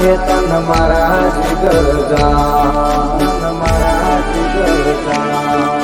એ તન મારા જીગર જાન મારા જીગર જાન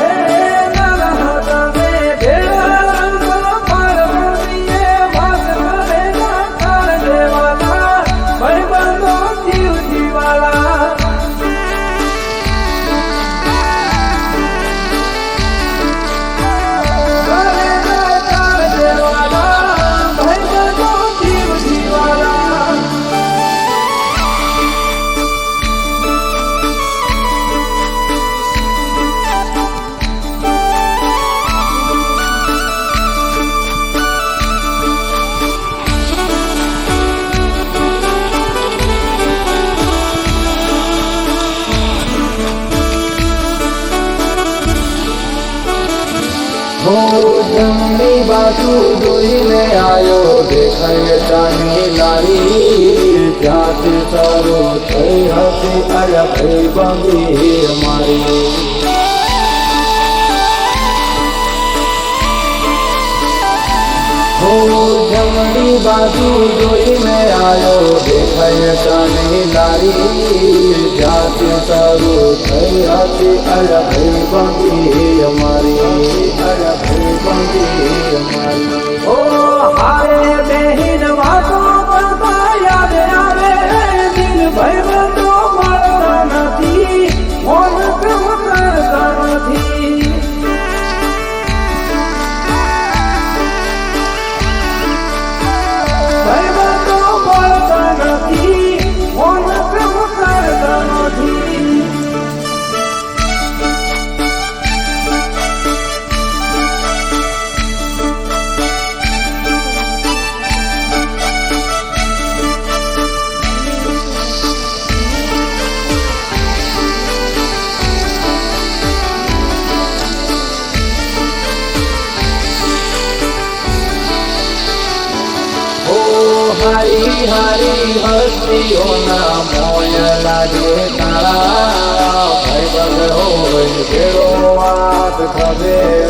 જમણી બાજુ જોઈને આવ્યો દેખાય ચાની લારી જ્યાંથી શરૂ થઈ હતી અરે ભાઈ બંગી મારી જમણી બાજુ જોઈને આવ્યો દેખાય ચાની લારી જ્યાંથી શરૂ થઈ હતી અરે ભાઈ બંગી અમારી અરે ભાઈ બંગી અમારી ઓ હારે બેહીન વાતો કરતા યાદ આવે દિલ ભાઈ બંધો મળતા નથી મોન કમ કરતા નથી હારી હારી હસ્તીઓના મોય લાગે તારા ભાઈ બંધ હોય ભેળો વાત ખબે